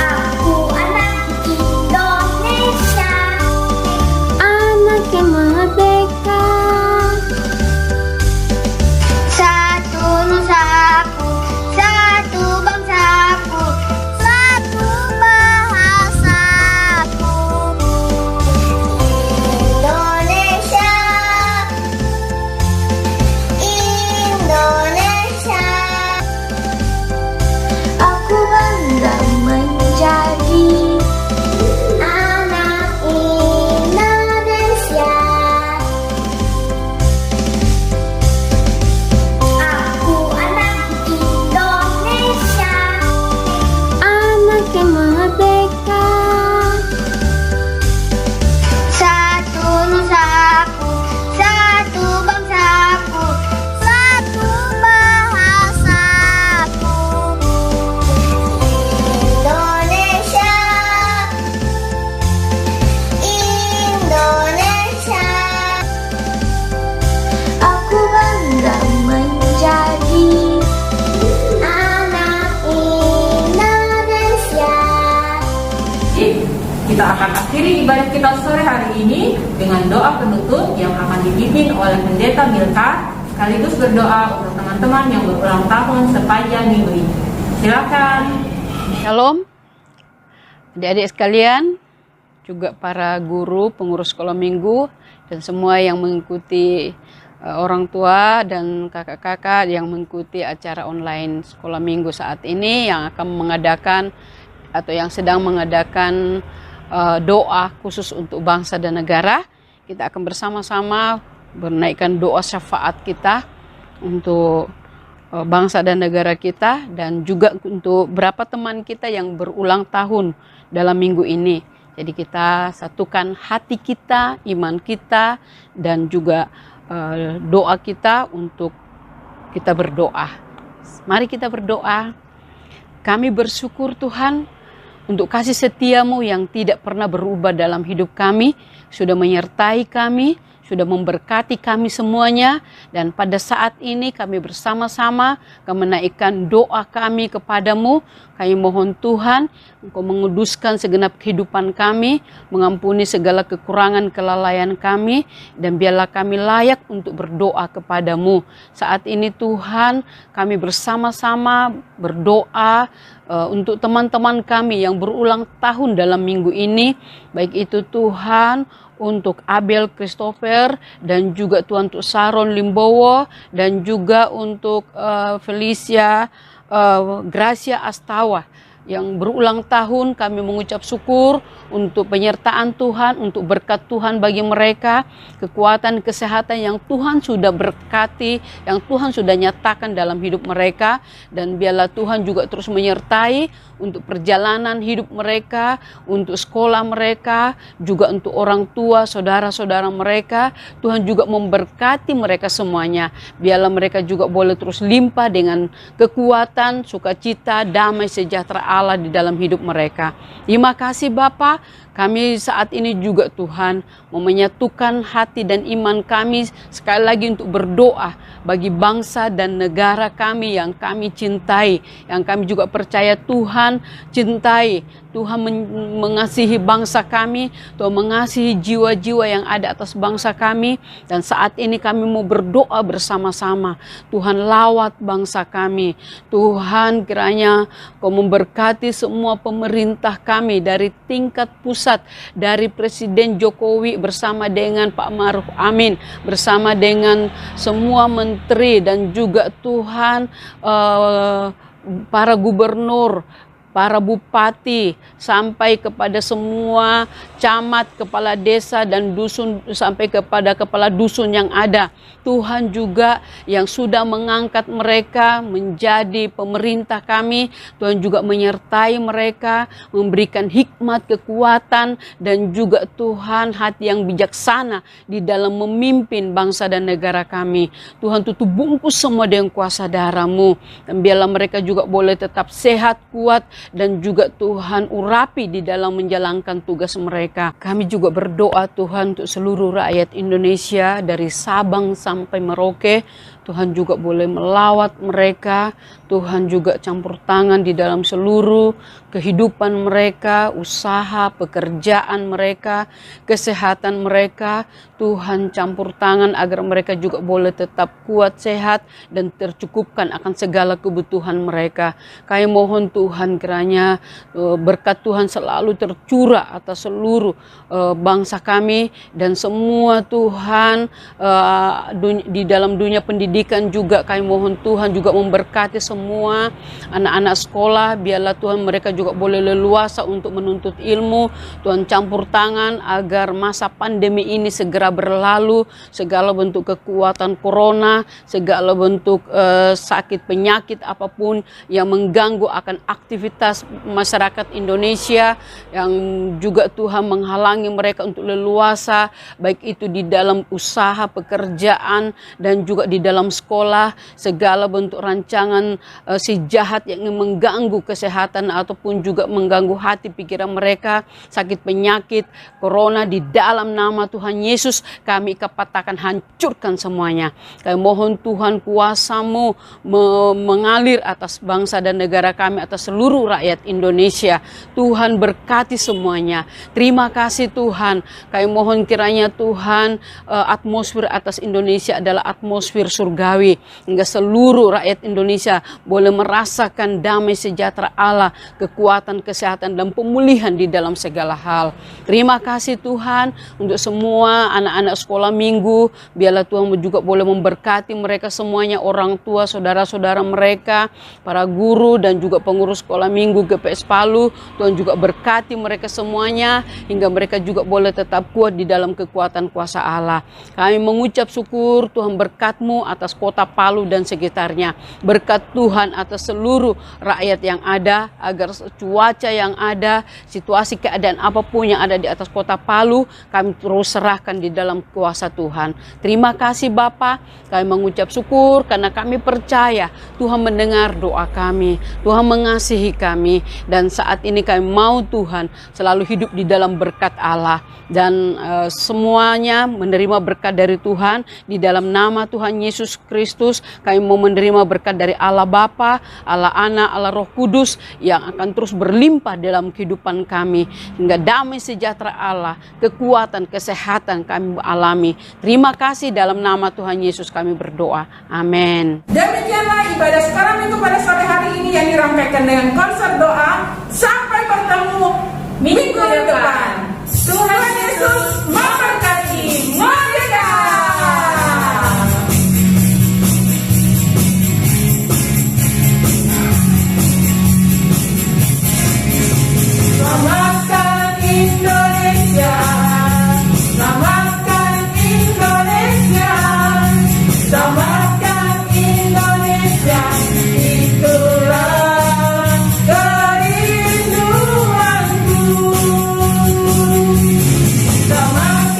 Aku anak Indonesia, anak yang merdeka. Satu nusaku, satu bangsaku, satu bahasaku. Indonesia, Indonesia. Aku bangga menjadi anak Indonesia. Aku anak Indonesia, anak yang merdeka. Satu nusaku, satu bangsaku, satu bahasaku. Indonesia, Indonesia. Aku bangga menjadi anak Indonesia. Jadi, kita akan akhiri ibadah kita sore hari ini dengan doa penutup yang akan dipimpin oleh Pendeta Milka, sekaligus berdoa untuk teman-teman yang berulang tahun sepanjang minggu ini. Silakan. Shalom, adik-adik sekalian, juga para guru, pengurus sekolah minggu, dan semua yang mengikuti orang tua dan kakak-kakak yang mengikuti acara online sekolah minggu saat ini yang akan mengadakan atau yang sedang mengadakan doa khusus untuk bangsa dan negara. Kita akan bersama-sama menaikkan doa syafaat kita untuk bangsa dan negara kita, dan juga untuk beberapa teman kita yang berulang tahun dalam minggu ini. Jadi kita satukan hati kita, iman kita, dan juga doa kita untuk kita berdoa. Mari kita berdoa. Kami bersyukur Tuhan untuk kasih setiamu yang tidak pernah berubah dalam hidup kami, sudah menyertai kami, sudah memberkati kami semuanya, dan pada saat ini kami bersama-sama menaikkan doa kami kepadamu. Kami mohon Tuhan, Engkau menguduskan segenap kehidupan kami, mengampuni segala kekurangan kelalaian kami, dan biarlah kami layak untuk berdoa kepadamu. Saat ini Tuhan, kami bersama-sama berdoa untuk teman-teman kami yang berulang tahun dalam minggu ini, baik itu Tuhan untuk Abel Christopher, dan juga Tuhan untuk Sharon Limbowo, dan juga untuk Felicia Gracia Astawa yang berulang tahun. Kami mengucap syukur untuk penyertaan Tuhan, untuk berkat Tuhan bagi mereka, kekuatan, kesehatan yang Tuhan sudah berkati, yang Tuhan sudah nyatakan dalam hidup mereka, dan biarlah Tuhan juga terus menyertai untuk perjalanan hidup mereka, untuk sekolah mereka, juga untuk orang tua, saudara-saudara mereka. Tuhan juga memberkati mereka semuanya. Biarlah mereka juga boleh terus limpah dengan kekuatan, sukacita, damai, sejahtera Allah di dalam hidup mereka. Terima kasih Bapa. Kami saat ini juga Tuhan mau menyatukan hati dan iman kami sekali lagi untuk berdoa bagi bangsa dan negara kami yang kami cintai, yang kami juga percaya Tuhan cintai. Tuhan mengasihi bangsa kami, Tuhan mengasihi jiwa-jiwa yang ada atas bangsa kami, dan saat ini kami mau berdoa bersama-sama. Tuhan lawat bangsa kami, Tuhan kiranya Kau memberkati semua pemerintah kami dari tingkat pusat, dari Presiden Jokowi bersama dengan Pak Ma'ruf Amin, bersama dengan semua menteri, dan juga Tuhan para gubernur, para bupati, sampai kepada semua camat, kepala desa dan dusun, sampai kepada kepala dusun yang ada. Tuhan juga yang sudah mengangkat mereka menjadi pemerintah kami, Tuhan juga menyertai mereka, memberikan hikmat, kekuatan, dan juga Tuhan hati yang bijaksana di dalam memimpin bangsa dan negara kami. Tuhan tutup bungkus semua dengan kuasa darah-Mu, dan biarlah mereka juga boleh tetap sehat, kuat, dan juga Tuhan urapi di dalam menjalankan tugas mereka. Kami juga berdoa Tuhan untuk seluruh rakyat Indonesia dari Sabang sampai Merauke. Tuhan juga boleh melawat mereka. Tuhan juga campur tangan di dalam seluruh kehidupan mereka, usaha, pekerjaan mereka, kesehatan mereka. Tuhan campur tangan agar mereka juga boleh tetap kuat, sehat, dan tercukupkan akan segala kebutuhan mereka. Kami mohon Tuhan kiranya berkat Tuhan selalu tercurah atas seluruh bangsa kami, dan semua Tuhan di dalam dunia pendidikan juga kami mohon Tuhan juga memberkati semua anak-anak sekolah. Biarlah Tuhan mereka juga boleh leluasa untuk menuntut ilmu. Tuhan campur tangan agar masa pandemi ini segera berlalu, segala bentuk kekuatan corona, segala bentuk sakit penyakit apapun yang mengganggu akan aktivitas masyarakat Indonesia, yang juga Tuhan menghalangi mereka untuk leluasa, baik itu di dalam usaha, pekerjaan, dan juga di dalam sekolah. Segala bentuk rancangan si jahat yang ingin mengganggu kesehatan ataupun juga mengganggu hati pikiran mereka, sakit penyakit corona, di dalam nama Tuhan Yesus kami katakan hancurkan semuanya. Kami mohon Tuhan kuasa-Mu mengalir atas bangsa dan negara kami, atas seluruh rakyat Indonesia. Tuhan berkati semuanya. Terima kasih Tuhan. Kami mohon kiranya Tuhan atmosfer atas Indonesia adalah atmosfer surgawi, hingga seluruh rakyat Indonesia boleh merasakan damai sejahtera Allah, kekuatan, kesehatan, dan pemulihan di dalam segala hal. Terima kasih Tuhan untuk semua anak-anak sekolah minggu. Biarlah Tuhan juga boleh memberkati mereka semuanya, orang tua, saudara-saudara mereka, para guru, dan juga pengurus sekolah minggu GPS Palu. Tuhan juga berkati mereka semuanya, hingga mereka juga boleh tetap kuat di dalam kekuatan kuasa Allah. Kami mengucap syukur Tuhan berkat-Mu atas kota Palu dan sekitarnya. Berkat Tuhan atas seluruh rakyat yang ada, agar cuaca yang ada, situasi keadaan apapun yang ada di atas kota Palu, kami terus serahkan di dalam kuasa Tuhan. Terima kasih Bapa, kami mengucap syukur karena kami percaya Tuhan mendengar doa kami, Tuhan mengasihi kami, dan saat ini kami mau Tuhan selalu hidup di dalam berkat Allah, dan semuanya menerima berkat dari Tuhan. Di dalam nama Tuhan Yesus Kristus kami mau menerima berkat dari Allah Bapa, Allah Anak, Allah Roh Kudus yang akan terus berlimpah dalam kehidupan kami, hingga damai sejahtera Allah, kekuatan, kesehatan kami alami. Terima kasih, dalam nama Tuhan Yesus kami berdoa. Amin. Demikianlah ibadah sekarang minggu pada sore hari ini yang dirangkaikan dengan konser doa. Sampai bertemu minggu depan. Tuhan Yesus memberkati. Merdeka! Selamatkan Indonesia, selamatkan Indonesia, selamatkan Indonesia, itulah kerinduanku. Selamatkan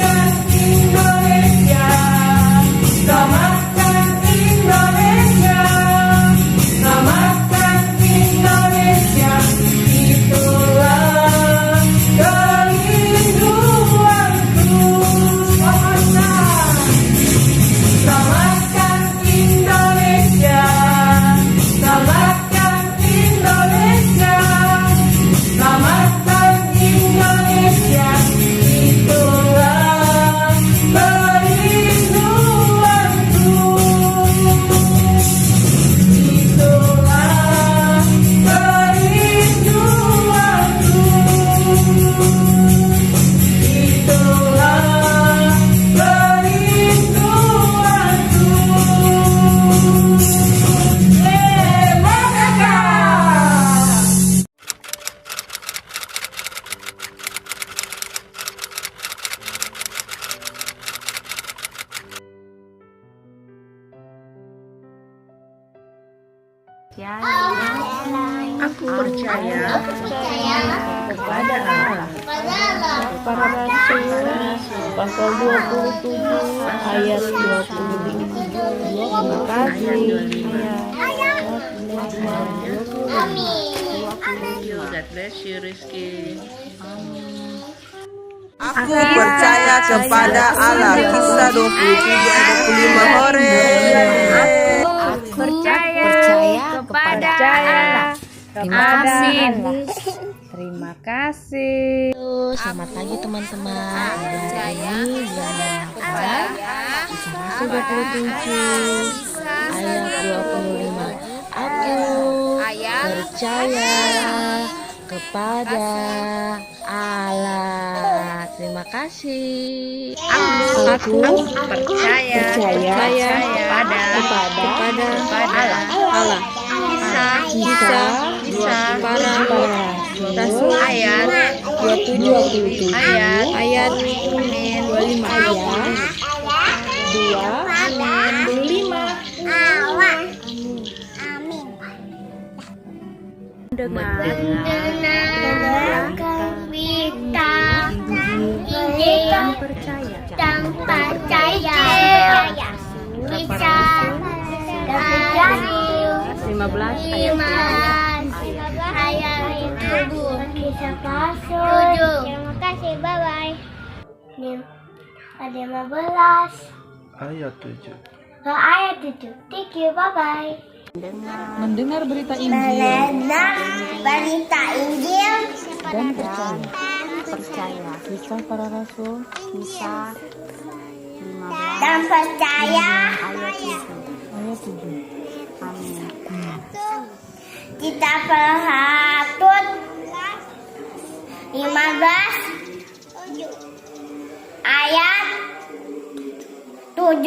Aku percaya kepada Allah. Para Rasul pasal 27 ayat 25. Terima kasih. God bless you, Rizky. Aku percaya kepada Allah. Kisah 27:25 hore. Aku percaya kepada Allah. Amin. Terima kasih. Selamat pagi teman-teman. Hari ini bulan Oktober, Kisah 27 ayat 25. Aku percaya kepada Allah. Terima kasih. Aku percaya kepada Allah. Kisah para Rasul ayat 27 ayat 25 Mendengarkan berita Injil dan percaya bisa terjadi 15 ayat 7. Kisah Rasul. Terima kasih, bye bye. Ayat 15 Ayat 7. ayat 7. Thank you, bye bye. Mendengar berita Injil Mendengar berita Injil dan percaya. Kisah para Rasul dan percaya ayat 7. kita perhatut 15 ayat 7.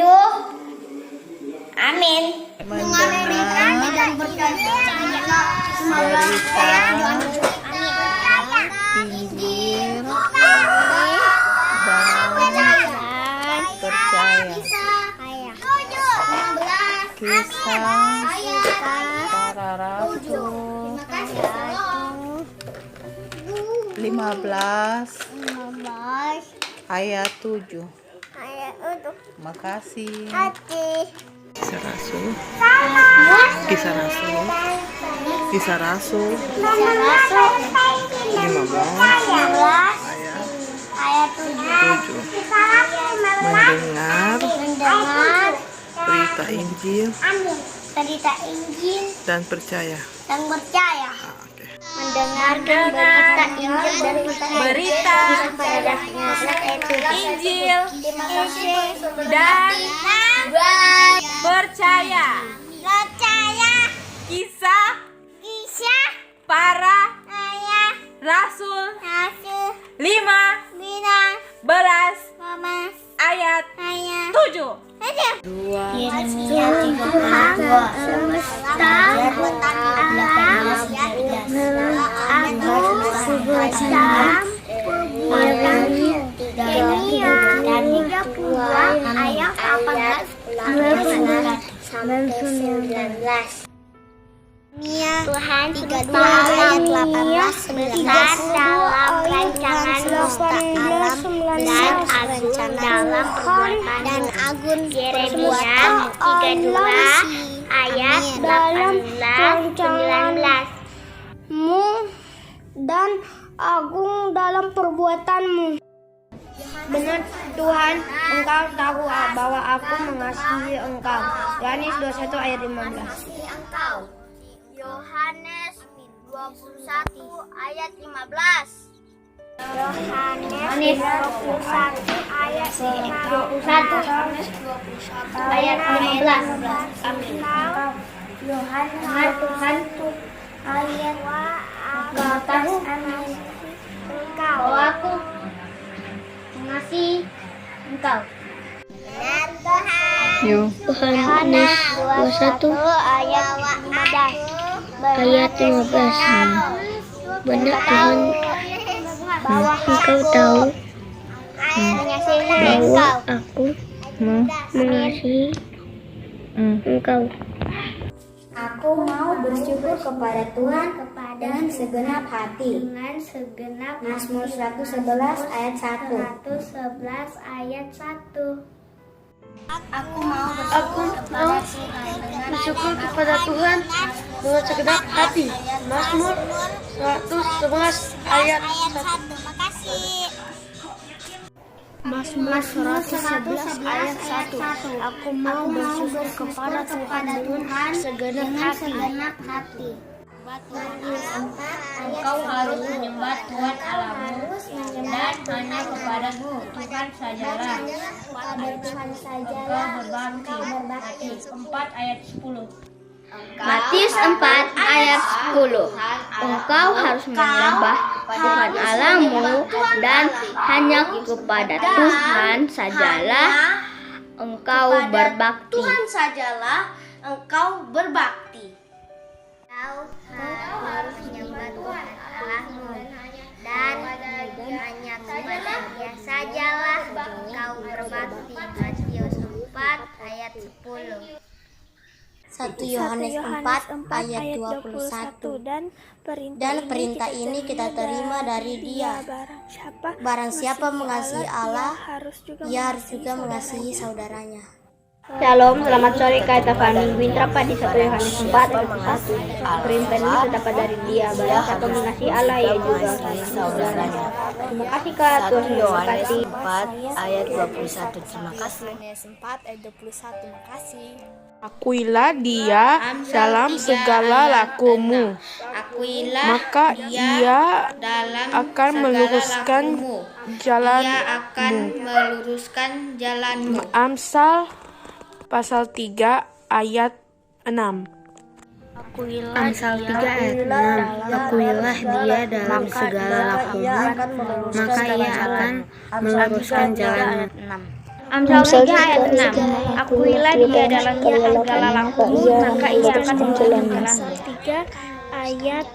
Amin. Mendengar dan percaya Injil Kisah para Rasul 15 ayat 7. Makasih. Kisah Rasul 15 ayat 7. Mendengar berita Injil Berita Injil dan percaya. Mendengarkan berita Injil dan berita Injil dan percaya. Kisah para Rasul 15 ayat 7. Tuhan semesta alam aku sebesar Yeremia 32 ayat 18 sampai 19. Tuhan 32 ayat 18 dalam rancangan semesta alam dan agung dalam perbuatan dan agung Yeremia 32 ayat 18-19 dan agung dalam perbuatanmu. Benar Tuhan, Engkau tahu bahwa aku mengasihi Engkau. Yohanes 21 ayat 15. Yohanes 21 ayat 15. Yohanes 21 ayat 15. Amin. Yohanes Tuhan ayat ke atas Engkau. Bahwa aku mengasihi Engkau. Benar Tuhan. Yohanes 21 ayat 15. Ayat 15. Benar Tuhan, Engkau tahu bahwa aku mengasihi Engkau. Aku Aku mau bersyukur kepada Tuhan dengan segenap hati. Mazmur 111 ayat 1. Aku mau bersyukur kepada Tuhan dengan segenap hati. Mazmur 111 ayat 1. Mazmur 111 ayat 1. Aku mau bersyukur kepada Tuhan dengan segenap hati. Engkau harus menyembah Tuhan Allahmu dan hanya kepadamu Tuhan sajalah. Engkau berbakti. 4 ayat 10. Matius 4 ayat 10. Engkau harus menyembah Tuhan Allahmu dan hanya kepada Tuhan sajalah engkau berbakti. Tuhan sajalah engkau berbakti. Engkau harus menyembah Tuhan Allahmu dan hanya kepada Dia sajalah engkau berbakti. Matius 4 ayat 10. 1 Yohanes 4 ayat 21. Dan perintah ini kita terima dari Dia. Barang siapa mengasihi Allah, ia harus juga mengasihi saudaranya. Shalom, selamat sore Kak Tafani. Minggu ini terdapat di 1 Yohanes 4 ayat 1. Perintah ini terdapat dari Dia. Barang siapa mengasihi Allah, ia juga mengasihi saudaranya. Terima kasih Kak, Tuhan memberkati. 4 ayat 21. Terima kasih. Yohanes 4 ayat 21. Terima kasih. Akuilah Dia dalam segala lakumu, maka Ia akan meluruskan jalanmu. Amsal pasal 3 ayat 6. Amsal 3 ayat 6. Akuilah Dia dalam segala lakumu, maka Ia akan meluruskan jalanmu. Amsal 3 ayat 6. Akuilah Dia dalam segala lakumu, maka Ia akan meluruskan jalanmu. 3 ayat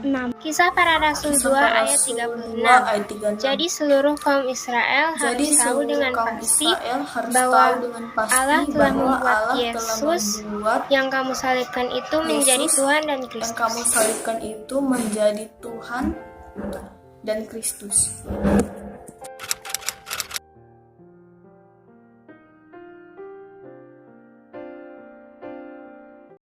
6. Kisah para Rasul 2 ayat 36. Jadi seluruh kaum Israel harus tahu dengan pasti bahwa Allah telah membuat Yesus yang kamu salibkan itu menjadi Tuhan dan Kristus.